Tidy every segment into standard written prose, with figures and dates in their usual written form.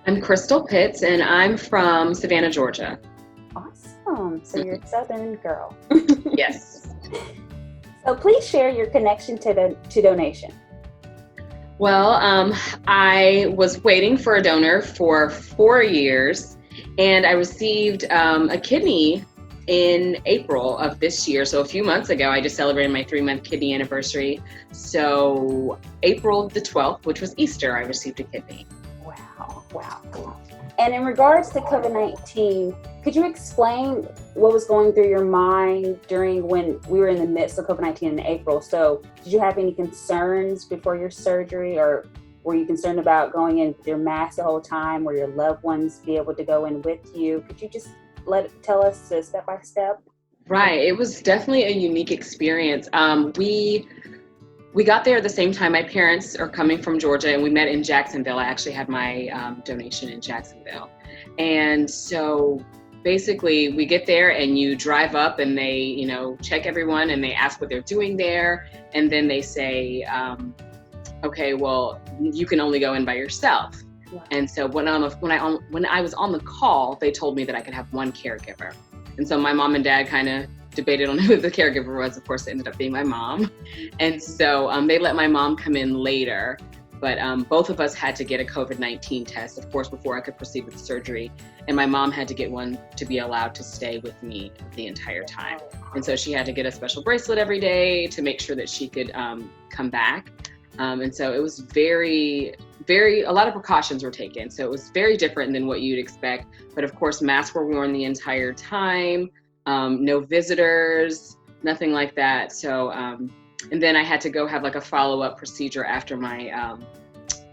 I'm Krystle Pitts, and I'm from Savannah, Georgia. Awesome. So you're a Southern girl. Yes. So please share your connection to donation. Well, I was waiting for a donor for 4 years, and I received a kidney in April of this year. So a few months ago, I just celebrated my 3-month kidney anniversary. So April the 12th, which was Easter, I received a kidney. Wow. And in regards to COVID-19, could you explain what was going through your mind during when we were in the midst of COVID-19 in April? So did you have any concerns before your surgery, or were you concerned about going in with your mask the whole time? Or your loved ones be able to go in with you? Could you just tell us step by step? Right. It was definitely a unique experience. We got there at the same time. My parents are coming from Georgia, and we met in Jacksonville. I actually had my donation in Jacksonville. And so basically we get there and you drive up and they, check everyone and they ask what they're doing there. And then they say, okay, well, you can only go in by yourself. Wow. And so when I was on the call, they told me that I could have one caregiver. And so my mom and dad kind of debated on who the caregiver was. Of course, it ended up being my mom. And so they let my mom come in later. But both of us had to get a COVID-19 test, of course, before I could proceed with the surgery. And my mom had to get one to be allowed to stay with me the entire time. And so she had to get a special bracelet every day to make sure that she could come back. And so it was a lot of precautions were taken. So it was very different than what you'd expect. But of course, masks were worn the entire time. No visitors, nothing like that. So, and then I had to go have like a follow-up procedure after my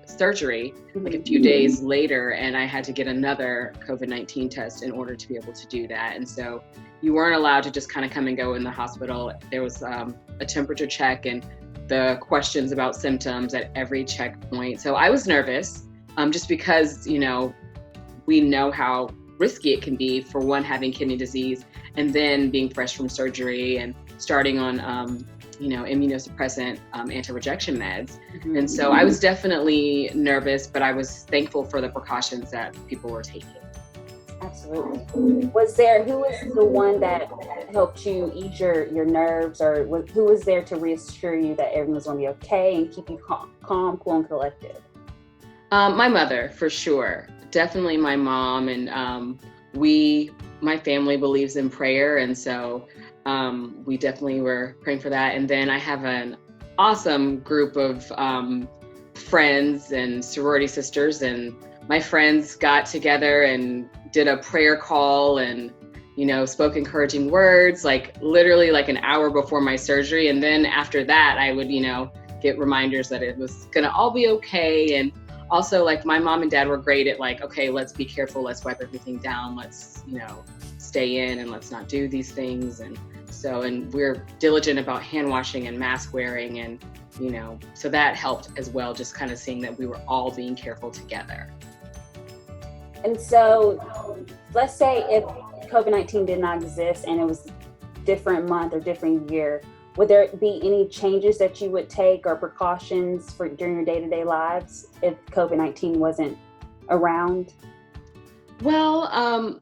surgery, like a few days later, and I had to get another COVID-19 test in order to be able to do that. And so you weren't allowed to just kind of come and go in the hospital. There was a temperature check and the questions about symptoms at every checkpoint. So I was nervous, just because, we know how risky it can be for one having kidney disease and then being fresh from surgery and starting on, immunosuppressant anti-rejection meds. Mm-hmm. And so I was definitely nervous, but I was thankful for the precautions that people were taking. Absolutely. Who was the one that helped you ease your nerves, or who was there to reassure you that everything was going to be okay and keep you calm, cool, and collected? My mother, for sure. Definitely my mom. And my family believes in prayer. And so we definitely were praying for that. And then I have an awesome group of friends and sorority sisters, and my friends got together and did a prayer call and, spoke encouraging words, like literally like an hour before my surgery. And then after that, I would, get reminders that it was going to all be okay. And also, like, my mom and dad were great at like, okay, let's be careful. Let's wipe everything down. Let's, stay in and let's not do these things. And so, and we're diligent about hand washing and mask wearing. And, so that helped as well, just kind of seeing that we were all being careful together. And so let's say if COVID-19 did not exist and it was a different month or different year, would there be any changes that you would take or precautions during your day-to-day lives if COVID-19 wasn't around? Well,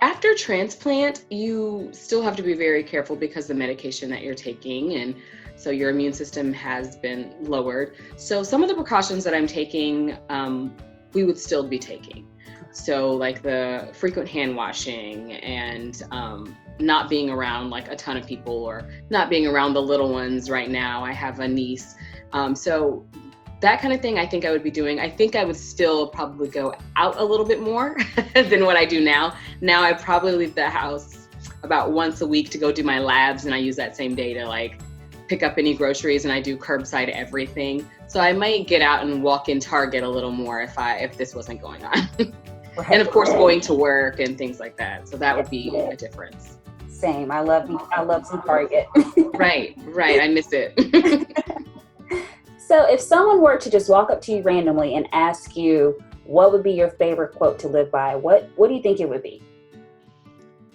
after transplant, you still have to be very careful because the medication that you're taking, and so your immune system has been lowered. So some of the precautions that I'm taking, we would still be taking. So like the frequent hand washing and not being around like a ton of people, or not being around the little ones right now. I have a niece. So that kind of thing I think I would be doing. I think I would still probably go out a little bit more than what I do now. Now I probably leave the house about once a week to go do my labs, and I use that same day to like pick up any groceries, and I do curbside everything. So I might get out and walk in Target a little more if this wasn't going on. Right. And of course, going to work and things like that. So that would be a difference. Same. I love some Target. Right. I miss it. So if someone were to just walk up to you randomly and ask you, what would be your favorite quote to live by? What do you think it would be?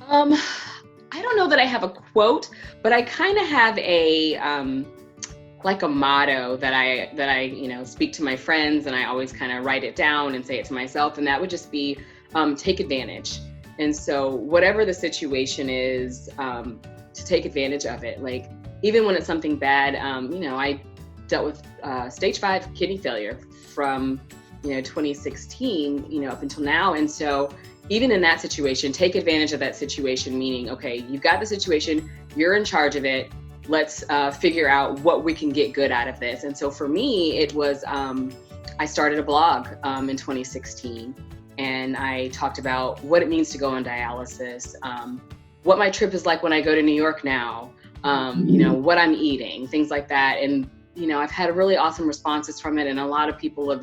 I don't know that I have a quote, but I kind of have like a motto that I speak to my friends, and I always kind of write it down and say it to myself, and that would just be take advantage. And so whatever the situation is, to take advantage of it. Like even when it's something bad, I dealt with stage 5 kidney failure from 2016 up until now. And so even in that situation, take advantage of that situation, meaning, okay, you've got the situation, you're in charge of it. Let's figure out what we can get good out of this. And so for me, it was, I started a blog in 2016, and I talked about what it means to go on dialysis, what my trip is like when I go to New York now, what I'm eating, things like that. And, I've had really awesome responses from it. And a lot of people have,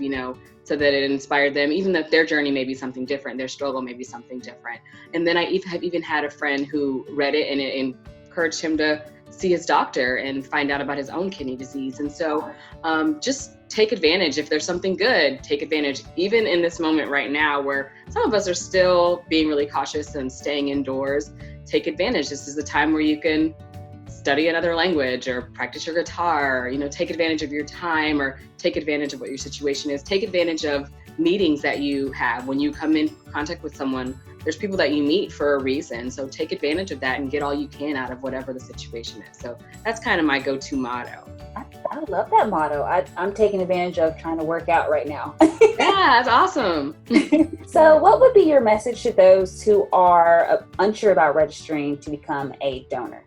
said that it inspired them, even though their journey may be something different, their struggle may be something different. And then I have even had a friend who read it and it encouraged him to see his doctor and find out about his own kidney disease. And so just take advantage. If there's something good, take advantage. Even in this moment right now where some of us are still being really cautious and staying indoors, take advantage. This is the time where you can study another language or practice your guitar, take advantage of your time, or take advantage of what your situation is. Take advantage of meetings that you have. When you come in contact with someone, there's people that you meet for a reason. So take advantage of that and get all you can out of whatever the situation is. So that's kind of my go-to motto. I love that motto. I'm taking advantage of trying to work out right now. Yeah, that's awesome. So what would be your message to those who are unsure about registering to become a donor?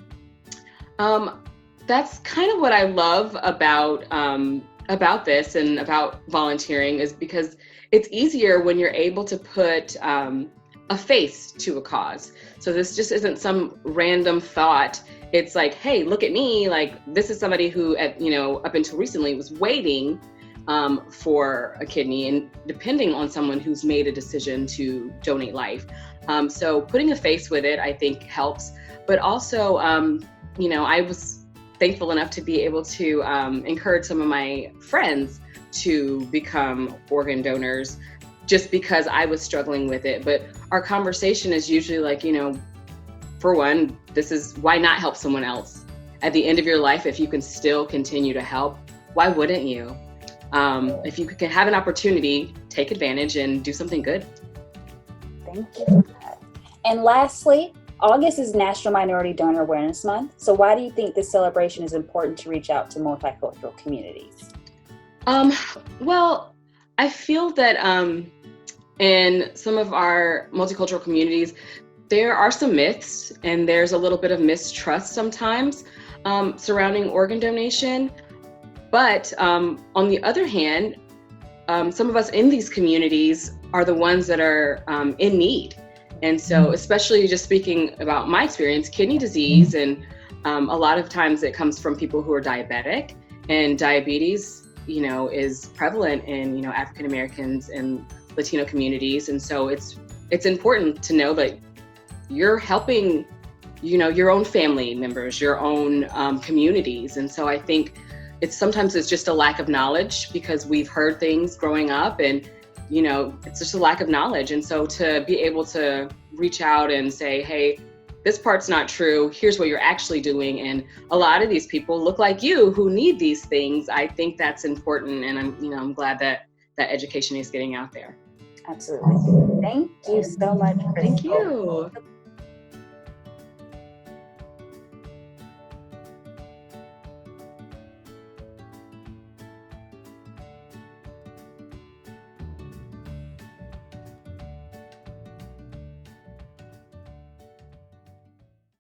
That's kind of what I love about this and about volunteering, is because it's easier when you're able to put a face to a cause. So this just isn't some random thought. It's like, hey, look at me. Like, this is somebody who, up until recently was waiting for a kidney and depending on someone who's made a decision to donate life. So putting a face with it, I think, helps. But also, I was thankful enough to be able to encourage some of my friends to become organ donors just because I was struggling with it. But our conversation is usually like, for one, this is why not help someone else? At the end of your life, if you can still continue to help, why wouldn't you? If you can have an opportunity, take advantage and do something good. Thank you. And lastly, August is National Minority Donor Awareness Month. So why do you think this celebration is important to reach out to multicultural communities? Well, I feel that in some of our multicultural communities, there are some myths and there's a little bit of mistrust sometimes surrounding organ donation. But on the other hand, some of us in these communities are the ones that are in need. And so, especially just speaking about my experience, kidney disease, and a lot of times it comes from people who are diabetic, and diabetes, is prevalent in, African Americans and Latino communities. And so it's important to know that you're helping, your own family members, your own communities. And so I think sometimes it's just a lack of knowledge because we've heard things growing up and it's just a lack of knowledge. And so to be able to reach out and say, hey, this part's not true, here's what you're actually doing. And a lot of these people look like you who need these things. I think that's important. And I'm glad that education is getting out there. Absolutely. Thank you so much, Krystle. Thank you.